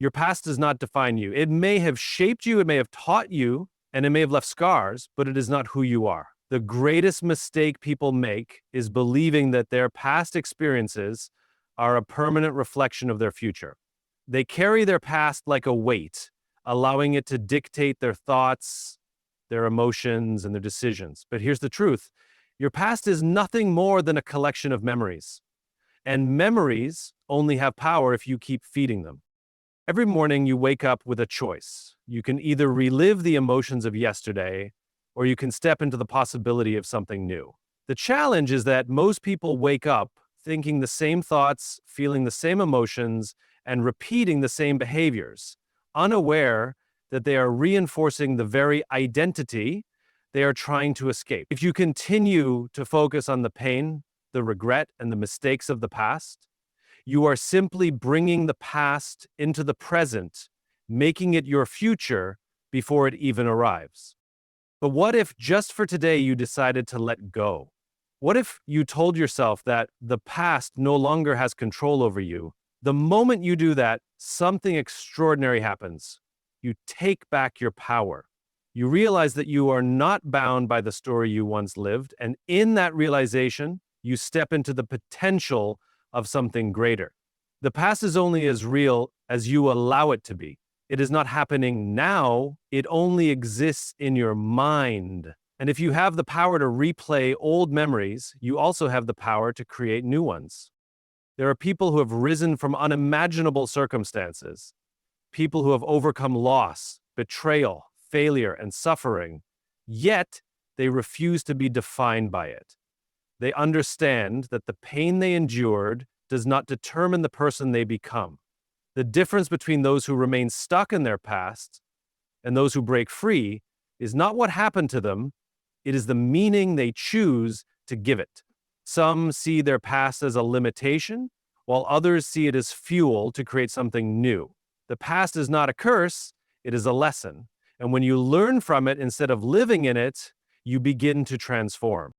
Your past does not define you. It may have shaped you, it may have taught you, and it may have left scars, but it is not who you are. The greatest mistake people make is believing that their past experiences are a permanent reflection of their future. They carry their past like a weight, allowing it to dictate their thoughts, their emotions, and their decisions. But here's the truth. Your past is nothing more than a collection of memories. And memories only have power if you keep feeding them. Every morning you wake up with a choice. You can either relive the emotions of yesterday, or you can step into the possibility of something new. The challenge is that most people wake up thinking the same thoughts, feeling the same emotions, and repeating the same behaviors, unaware that they are reinforcing the very identity they are trying to escape. If you continue to focus on the pain, the regret, and the mistakes of the past, you are simply bringing the past into the present, making it your future before it even arrives. But what if just for today you decided to let go? What if you told yourself that the past no longer has control over you? The moment you do that, something extraordinary happens. You take back your power. You realize that you are not bound by the story you once lived, and in that realization, you step into the potential of something greater. The past is only as real as you allow it to be. It is not happening now, it only exists in your mind. And if you have the power to replay old memories, you also have the power to create new ones. There are people who have risen from unimaginable circumstances, people who have overcome loss, betrayal, failure, and suffering, yet they refuse to be defined by it. They understand that the pain they endured does not determine the person they become. The difference between those who remain stuck in their past and those who break free is not what happened to them, it is the meaning they choose to give it. Some see their past as a limitation, while others see it as fuel to create something new. The past is not a curse, it is a lesson. And when you learn from it instead of living in it, you begin to transform.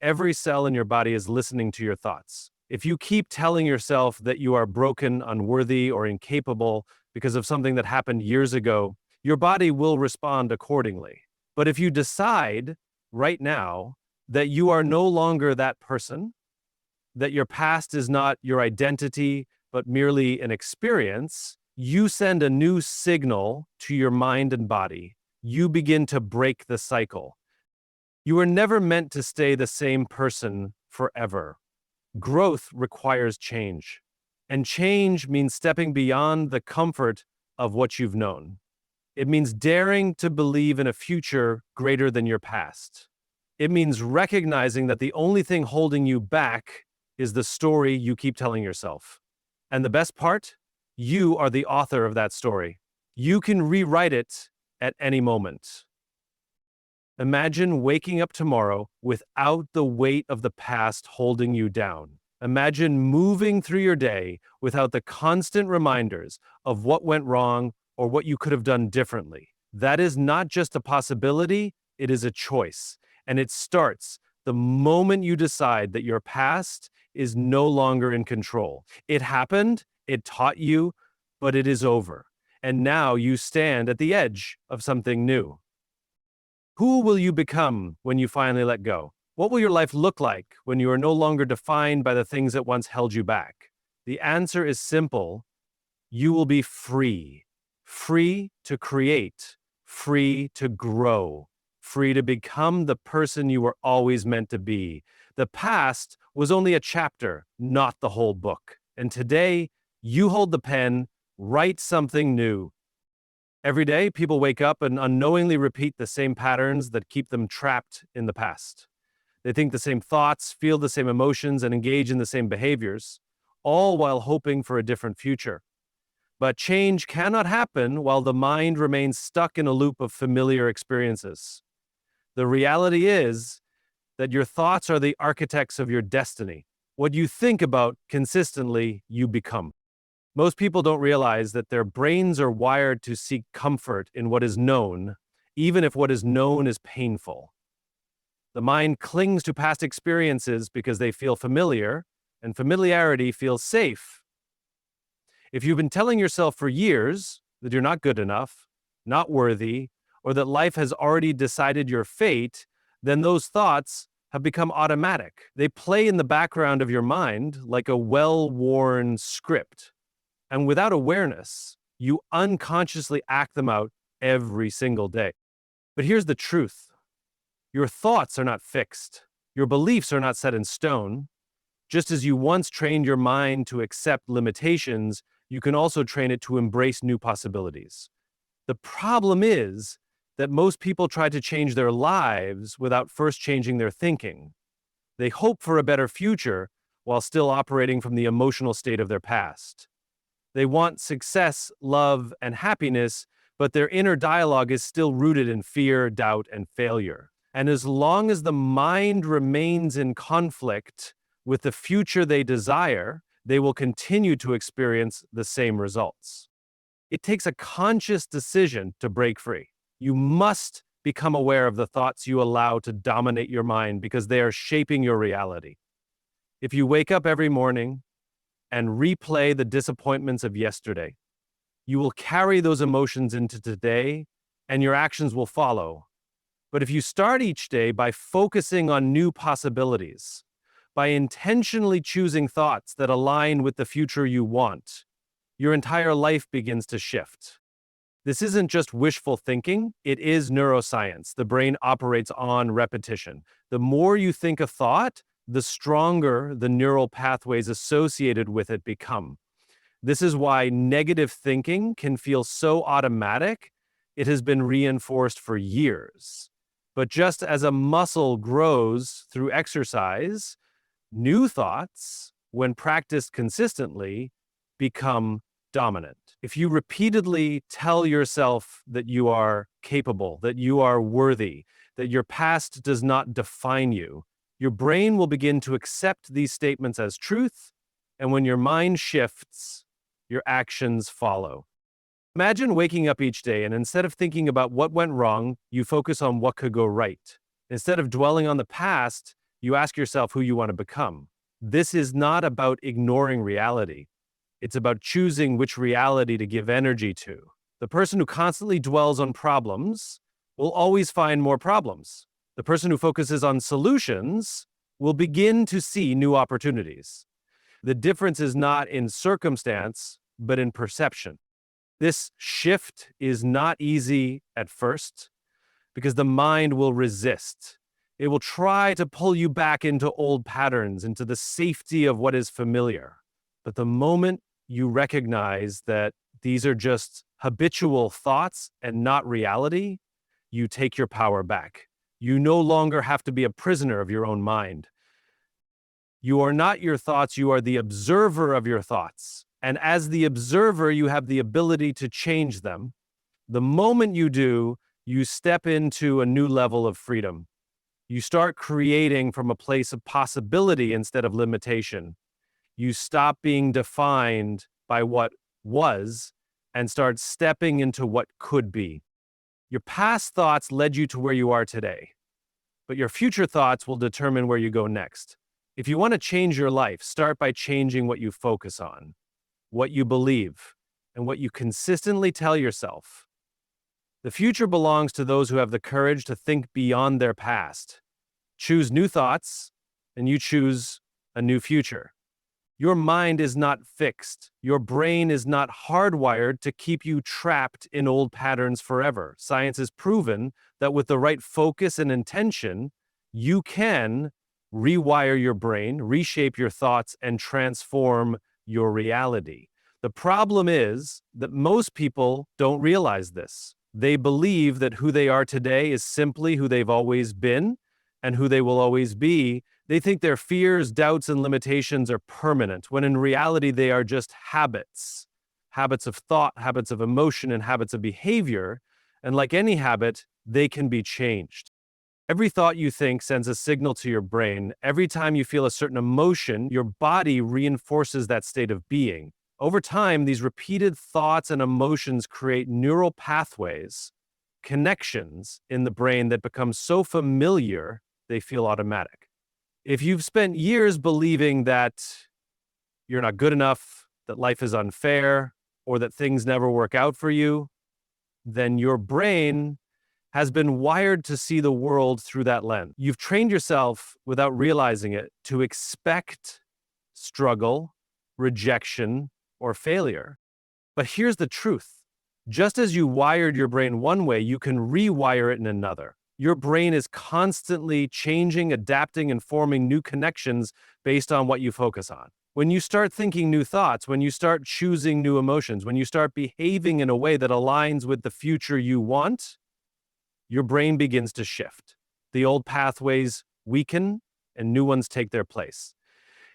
Every cell in your body is listening to your thoughts. If you keep telling yourself that you are broken, unworthy, or incapable because of something that happened years ago, your body will respond accordingly. But if you decide right now that you are no longer that person, that your past is not your identity, but merely an experience, you send a new signal to your mind and body. You begin to break the cycle. You are never meant to stay the same person forever. Growth requires change, and change means stepping beyond the comfort of what you've known. It means daring to believe in a future greater than your past. It means recognizing that the only thing holding you back is the story you keep telling yourself. And the best part? You are the author of that story. You can rewrite it at any moment. Imagine waking up tomorrow without the weight of the past holding you down. Imagine moving through your day without the constant reminders of what went wrong or what you could have done differently. That is not just a possibility, it is a choice. And it starts the moment you decide that your past is no longer in control. It happened, it taught you, but it is over. And now you stand at the edge of something new. Who will you become when you finally let go? What will your life look like when you are no longer defined by the things that once held you back? The answer is simple. You will be free. Free to create. Free to grow. Free to become the person you were always meant to be. The past was only a chapter, not the whole book. And today, you hold the pen, write something new. Every day, people wake up and unknowingly repeat the same patterns that keep them trapped in the past. They think the same thoughts, feel the same emotions, and engage in the same behaviors, all while hoping for a different future. But change cannot happen while the mind remains stuck in a loop of familiar experiences. The reality is that your thoughts are the architects of your destiny. What you think about consistently, you become. Most people don't realize that their brains are wired to seek comfort in what is known, even if what is known is painful. The mind clings to past experiences because they feel familiar, and familiarity feels safe. If you've been telling yourself for years that you're not good enough, not worthy, or that life has already decided your fate, then those thoughts have become automatic. They play in the background of your mind like a well-worn script. And without awareness, you unconsciously act them out every single day. But here's the truth. Your thoughts are not fixed. Your beliefs are not set in stone. Just as you once trained your mind to accept limitations, you can also train it to embrace new possibilities. The problem is that most people try to change their lives without first changing their thinking. They hope for a better future while still operating from the emotional state of their past. They want success, love, and happiness, but their inner dialogue is still rooted in fear, doubt, and failure. And as long as the mind remains in conflict with the future they desire, they will continue to experience the same results. It takes a conscious decision to break free. You must become aware of the thoughts you allow to dominate your mind because they are shaping your reality. If you wake up every morning and replay the disappointments of yesterday, you will carry those emotions into today and your actions will follow. But if you start each day by focusing on new possibilities, by intentionally choosing thoughts that align with the future you want, your entire life begins to shift. This isn't just wishful thinking, it is neuroscience. The brain operates on repetition. The more you think a thought, the stronger the neural pathways associated with it become. This is why negative thinking can feel so automatic. It has been reinforced for years. But just as a muscle grows through exercise, new thoughts, when practiced consistently, become dominant. If you repeatedly tell yourself that you are capable, that you are worthy, that your past does not define you, your brain will begin to accept these statements as truth, and when your mind shifts, your actions follow. Imagine waking up each day and instead of thinking about what went wrong, you focus on what could go right. Instead of dwelling on the past, you ask yourself who you want to become. This is not about ignoring reality. It's about choosing which reality to give energy to. The person who constantly dwells on problems will always find more problems. The person who focuses on solutions will begin to see new opportunities. The difference is not in circumstance, but in perception. This shift is not easy at first because the mind will resist. It will try to pull you back into old patterns, into the safety of what is familiar. But the moment you recognize that these are just habitual thoughts and not reality, you take your power back. You no longer have to be a prisoner of your own mind. You are not your thoughts, you are the observer of your thoughts. And as the observer, you have the ability to change them. The moment you do, you step into a new level of freedom. You start creating from a place of possibility instead of limitation. You stop being defined by what was and start stepping into what could be. Your past thoughts led you to where you are today, but your future thoughts will determine where you go next. If you want to change your life, start by changing what you focus on, what you believe, and what you consistently tell yourself. The future belongs to those who have the courage to think beyond their past. Choose new thoughts, and you choose a new future. Your mind is not fixed. Your brain is not hardwired to keep you trapped in old patterns forever. Science has proven that with the right focus and intention, you can rewire your brain, reshape your thoughts, and transform your reality. The problem is that most people don't realize this. They believe that who they are today is simply who they've always been and who they will always be. They think their fears, doubts, and limitations are permanent, when in reality they are just habits. Habits of thought, habits of emotion, and habits of behavior. And like any habit, they can be changed. Every thought you think sends a signal to your brain. Every time you feel a certain emotion, your body reinforces that state of being. Over time, these repeated thoughts and emotions create neural pathways, connections in the brain that become so familiar they feel automatic. If you've spent years believing that you're not good enough, that life is unfair, or that things never work out for you, then your brain has been wired to see the world through that lens. You've trained yourself, without realizing it, to expect struggle, rejection, or failure. But here's the truth. Just as you wired your brain one way, you can rewire it in another. Your brain is constantly changing, adapting, and forming new connections based on what you focus on. When you start thinking new thoughts, when you start choosing new emotions, when you start behaving in a way that aligns with the future you want, your brain begins to shift. The old pathways weaken and new ones take their place.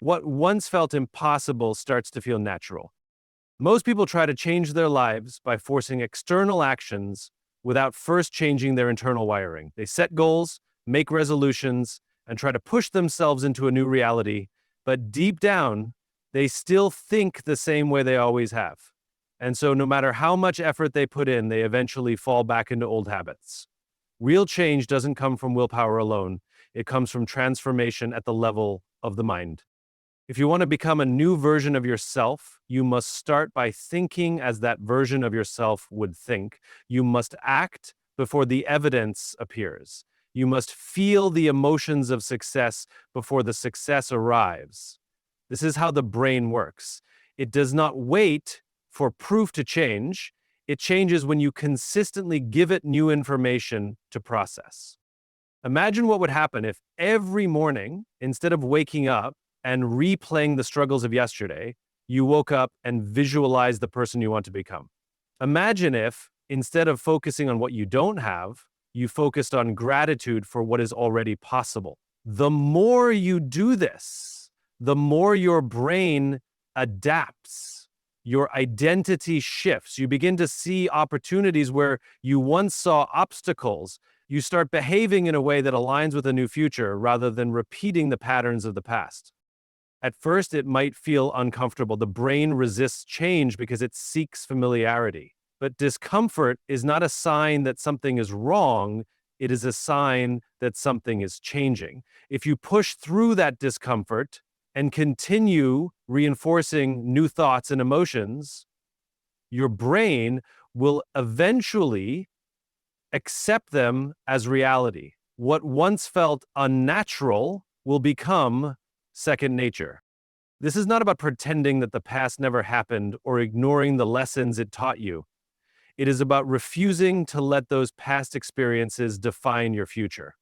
What once felt impossible starts to feel natural. Most people try to change their lives by forcing external actions without first changing their internal wiring. They set goals, make resolutions, and try to push themselves into a new reality, but deep down, they still think the same way they always have. And so no matter how much effort they put in, they eventually fall back into old habits. Real change doesn't come from willpower alone. It comes from transformation at the level of the mind. If you want to become a new version of yourself, you must start by thinking as that version of yourself would think. You must act before the evidence appears. You must feel the emotions of success before the success arrives. This is how the brain works. It does not wait for proof to change. It changes when you consistently give it new information to process. Imagine what would happen if every morning, instead of waking up and replaying the struggles of yesterday, you woke up and visualized the person you want to become. Imagine if, instead of focusing on what you don't have, you focused on gratitude for what is already possible. The more you do this, the more your brain adapts. Your identity shifts. You begin to see opportunities where you once saw obstacles. You start behaving in a way that aligns with a new future rather than repeating the patterns of the past. At first, it might feel uncomfortable. The brain resists change because it seeks familiarity. But discomfort is not a sign that something is wrong. It is a sign that something is changing. If you push through that discomfort and continue reinforcing new thoughts and emotions, your brain will eventually accept them as reality. What once felt unnatural will become second nature. This is not about pretending that the past never happened or ignoring the lessons it taught you. It is about refusing to let those past experiences define your future.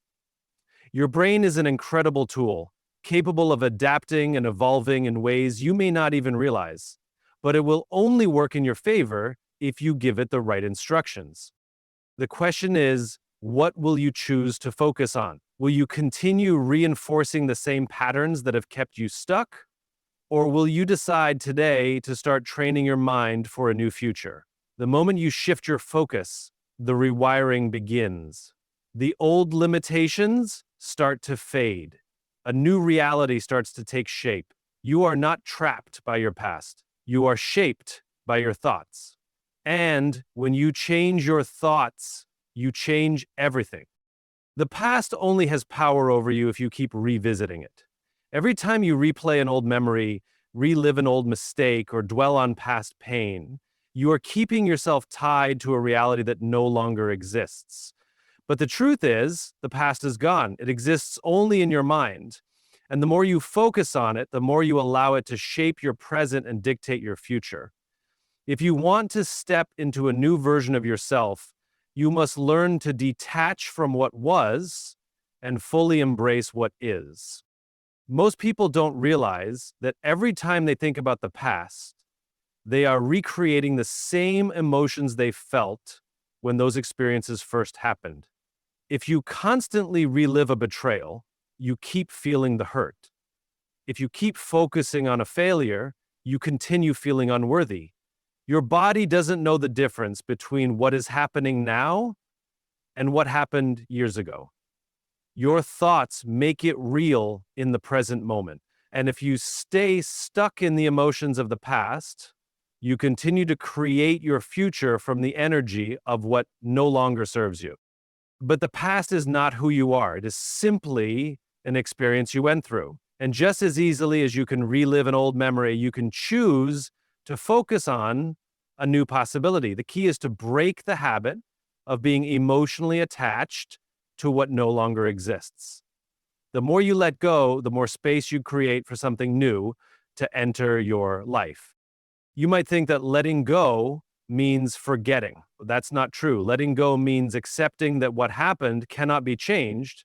Your brain is an incredible tool, capable of adapting and evolving in ways you may not even realize, but it will only work in your favor if you give it the right instructions. The question is, what will you choose to focus on? Will you continue reinforcing the same patterns that have kept you stuck? Or will you decide today to start training your mind for a new future? The moment you shift your focus, the rewiring begins. The old limitations start to fade. A new reality starts to take shape. You are not trapped by your past. You are shaped by your thoughts. And when you change your thoughts, you change everything. The past only has power over you if you keep revisiting it. Every time you replay an old memory, relive an old mistake, or dwell on past pain, you are keeping yourself tied to a reality that no longer exists. But the truth is, the past is gone. It exists only in your mind. And the more you focus on it, the more you allow it to shape your present and dictate your future. If you want to step into a new version of yourself, you must learn to detach from what was and fully embrace what is. Most people don't realize that every time they think about the past, they are recreating the same emotions they felt when those experiences first happened. If you constantly relive a betrayal, you keep feeling the hurt. If you keep focusing on a failure, you continue feeling unworthy. Your body doesn't know the difference between what is happening now and what happened years ago. Your thoughts make it real in the present moment. And if you stay stuck in the emotions of the past, you continue to create your future from the energy of what no longer serves you. But the past is not who you are. It is simply an experience you went through. And just as easily as you can relive an old memory, you can choose to focus on a new possibility. The key is to break the habit of being emotionally attached to what no longer exists. The more you let go, the more space you create for something new to enter your life. You might think that letting go means forgetting. That's not true. Letting go means accepting that what happened cannot be changed,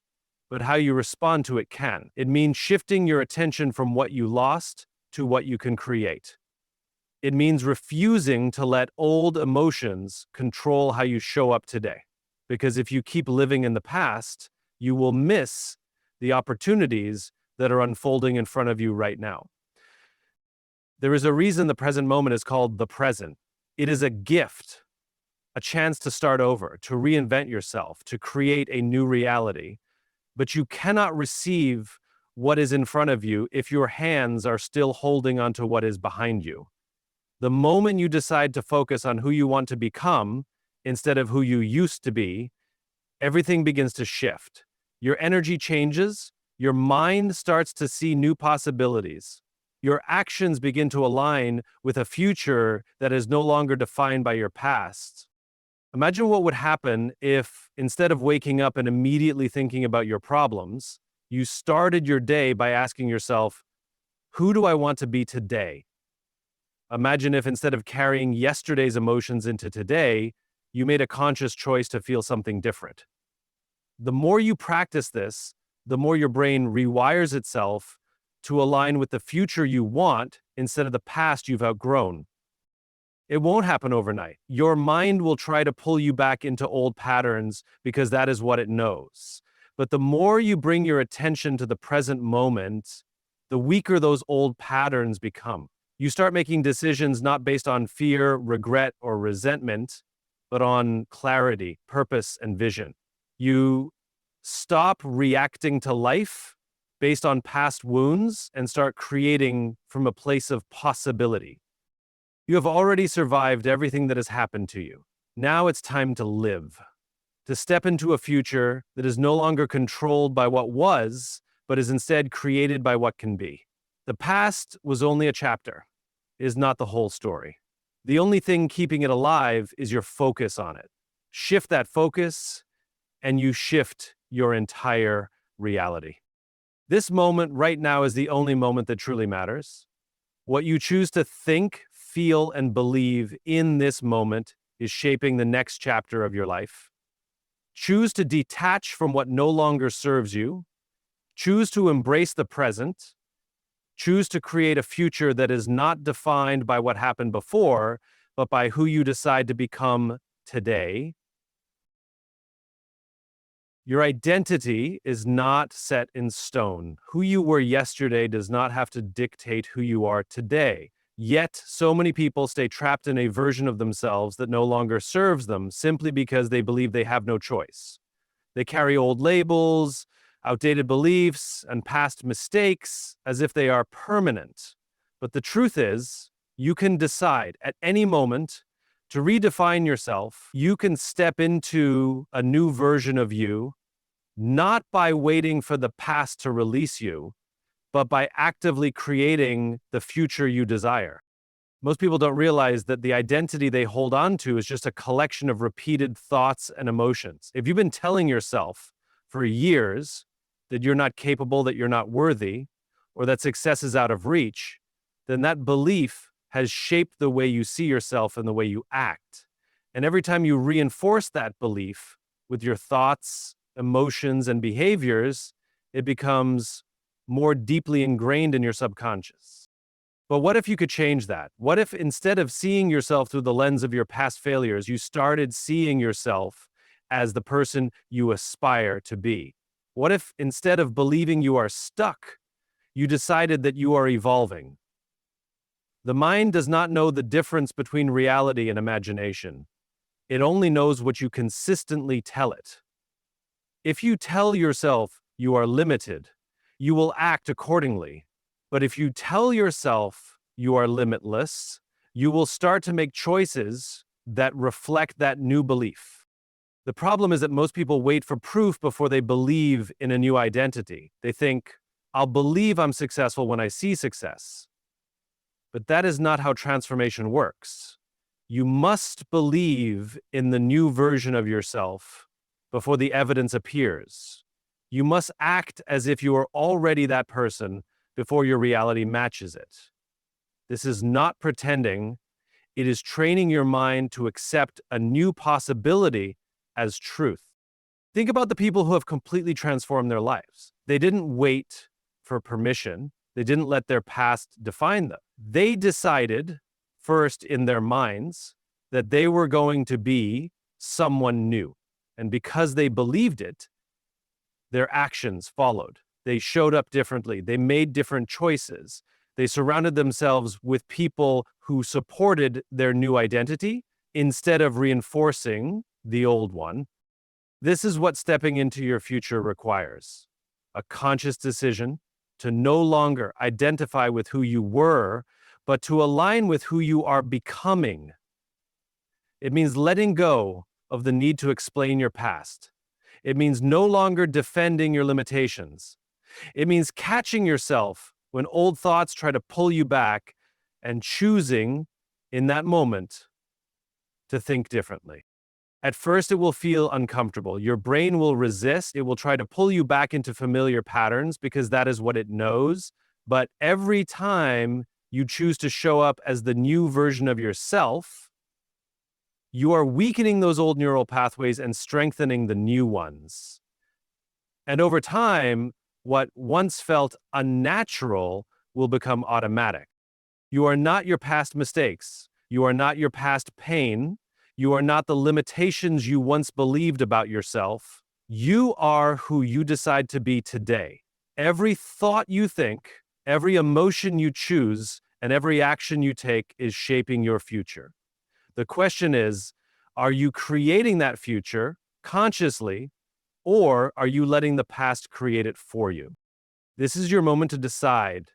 but how you respond to it can. It means shifting your attention from what you lost to what you can create. It means refusing to let old emotions control how you show up today. Because if you keep living in the past, you will miss the opportunities that are unfolding in front of you right now. There is a reason the present moment is called the present. It is a gift, a chance to start over, to reinvent yourself, to create a new reality. But you cannot receive what is in front of you if your hands are still holding onto what is behind you. The moment you decide to focus on who you want to become instead of who you used to be, everything begins to shift. Your energy changes, your mind starts to see new possibilities. Your actions begin to align with a future that is no longer defined by your past. Imagine what would happen if, instead of waking up and immediately thinking about your problems, you started your day by asking yourself, who do I want to be today? Imagine if, instead of carrying yesterday's emotions into today, you made a conscious choice to feel something different. The more you practice this, the more your brain rewires itself to align with the future you want instead of the past you've outgrown. It won't happen overnight. Your mind will try to pull you back into old patterns because that is what it knows. But the more you bring your attention to the present moment, the weaker those old patterns become. You start making decisions not based on fear, regret, or resentment, but on clarity, purpose, and vision. You stop reacting to life based on past wounds and start creating from a place of possibility. You have already survived everything that has happened to you. Now it's time to live, to step into a future that is no longer controlled by what was, but is instead created by what can be. The past was only a chapter, it is not the whole story. The only thing keeping it alive is your focus on it. Shift that focus, and you shift your entire reality. This moment right now is the only moment that truly matters. What you choose to think, feel, and believe in this moment is shaping the next chapter of your life. Choose to detach from what no longer serves you. Choose to embrace the present. Choose to create a future that is not defined by what happened before, but by who you decide to become today. Your identity is not set in stone. Who you were yesterday does not have to dictate who you are today. Yet, so many people stay trapped in a version of themselves that no longer serves them simply because they believe they have no choice. They carry old labels, outdated beliefs, and past mistakes as if they are permanent. But the truth is, you can decide at any moment to redefine yourself. You can step into a new version of you, not by waiting for the past to release you, but by actively creating the future you desire. Most people don't realize that the identity they hold on to is just a collection of repeated thoughts and emotions. If you've been telling yourself for years that you're not capable, that you're not worthy, or that success is out of reach, then that belief has shaped the way you see yourself and the way you act. And every time you reinforce that belief with your thoughts, emotions, and behaviors, it becomes more deeply ingrained in your subconscious. But what if you could change that? What if, instead of seeing yourself through the lens of your past failures, you started seeing yourself as the person you aspire to be? What if, instead of believing you are stuck, you decided that you are evolving? The mind does not know the difference between reality and imagination. It only knows what you consistently tell it. If you tell yourself you are limited, you will act accordingly. But if you tell yourself you are limitless, you will start to make choices that reflect that new belief. The problem is that most people wait for proof before they believe in a new identity. They think, I'll believe I'm successful when I see success. But that is not how transformation works. You must believe in the new version of yourself before the evidence appears. You must act as if you are already that person before your reality matches it. This is not pretending, it is training your mind to accept a new possibility as truth. Think about the people who have completely transformed their lives. They didn't wait for permission. They didn't let their past define them. They decided, first in their minds, that they were going to be someone new. And because they believed it, their actions followed. They showed up differently. They made different choices. They surrounded themselves with people who supported their new identity instead of reinforcing the old one. This is what stepping into your future requires: a conscious decision to no longer identify with who you were, but to align with who you are becoming. It means letting go of the need to explain your past. It means no longer defending your limitations. It means catching yourself when old thoughts try to pull you back and choosing, in that moment, to think differently. At first, it will feel uncomfortable. Your brain will resist. It will try to pull you back into familiar patterns because that is what it knows. But every time you choose to show up as the new version of yourself, you are weakening those old neural pathways and strengthening the new ones. And over time, what once felt unnatural will become automatic. You are not your past mistakes. You are not your past pain. You are not the limitations you once believed about yourself. You are who you decide to be today. Every thought you think, every emotion you choose, and every action you take is shaping your future. The question is, are you creating that future consciously, or are you letting the past create it for you? This is your moment to decide,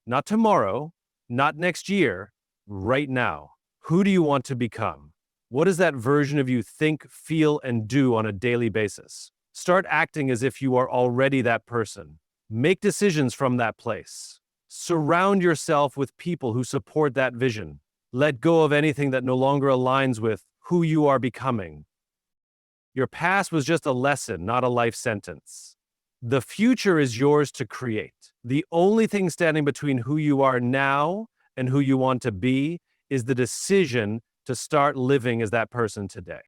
not tomorrow, not next year, right now. Who do you want to become? What does that version of you think, feel, and do on a daily basis? Start acting as if you are already that person. Make decisions from that place. Surround yourself with people who support that vision. Let go of anything that no longer aligns with who you are becoming. Your past was just a lesson, not a life sentence. The future is yours to create. The only thing standing between who you are now and who you want to be is the decision to start living as that person today.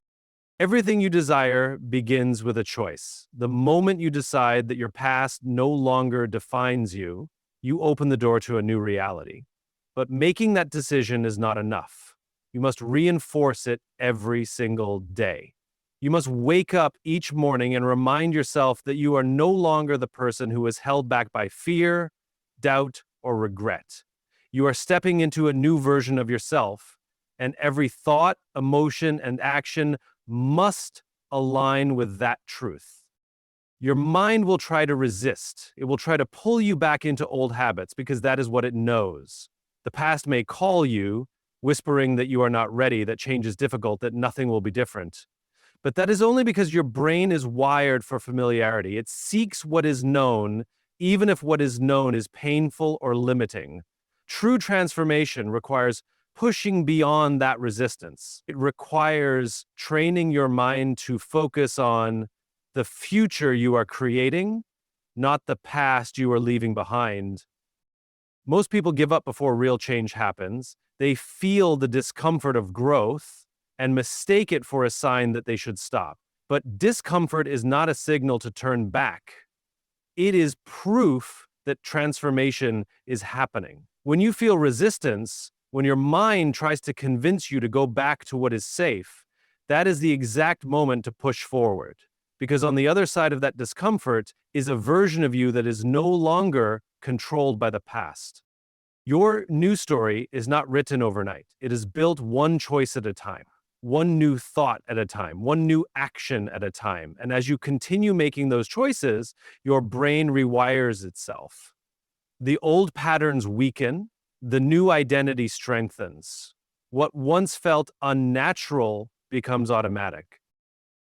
Everything you desire begins with a choice. The moment you decide that your past no longer defines you, you open the door to a new reality. But making that decision is not enough. You must reinforce it every single day. You must wake up each morning and remind yourself that you are no longer the person who is held back by fear, doubt, or regret. You are stepping into a new version of yourself, and every thought, emotion, and action must align with that truth. Your mind will try to resist. It will try to pull you back into old habits because that is what it knows. The past may call you, whispering that you are not ready, that change is difficult, that nothing will be different. But that is only because your brain is wired for familiarity. It seeks what is known, even if what is known is painful or limiting. True transformation requires pushing beyond that resistance. It requires training your mind to focus on the future you are creating, not the past you are leaving behind. Most people give up before real change happens. They feel the discomfort of growth and mistake it for a sign that they should stop. But discomfort is not a signal to turn back. It is proof that transformation is happening. When you feel resistance, when your mind tries to convince you to go back to what is safe, that is the exact moment to push forward. Because on the other side of that discomfort is a version of you that is no longer controlled by the past. Your new story is not written overnight. It is built one choice at a time, one new thought at a time, one new action at a time. And as you continue making those choices, your brain rewires itself. The old patterns weaken, the new identity strengthens. What once felt unnatural becomes automatic.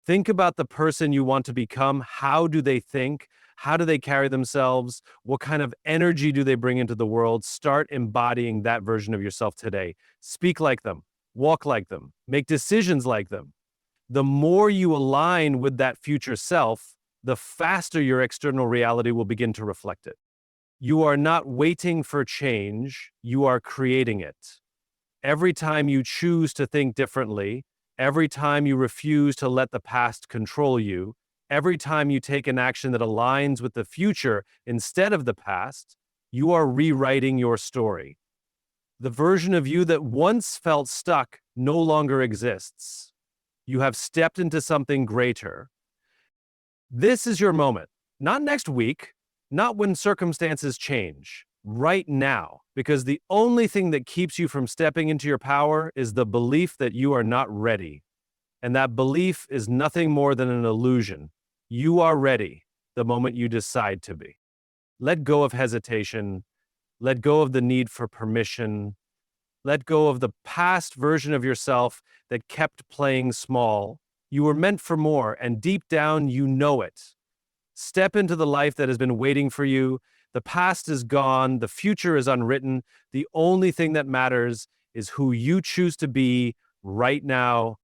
Think about the person you want to become. How do they think? How do they carry themselves? What kind of energy do they bring into the world? Start embodying that version of yourself today. Speak like them, walk like them, make decisions like them. The more you align with that future self, the faster your external reality will begin to reflect it. You are not waiting for change, you are creating it. Every time you choose to think differently, every time you refuse to let the past control you, every time you take an action that aligns with the future instead of the past, you are rewriting your story. The version of you that once felt stuck no longer exists. You have stepped into something greater. This is your moment. Not next week, not when circumstances change. Right now. Because the only thing that keeps you from stepping into your power is the belief that you are not ready. And that belief is nothing more than an illusion. You are ready the moment you decide to be. Let go of hesitation. Let go of the need for permission. Let go of the past version of yourself that kept playing small. You were meant for more, and deep down, you know it. Step into the life that has been waiting for you. The past is gone. The future is unwritten. The only thing that matters is who you choose to be right now,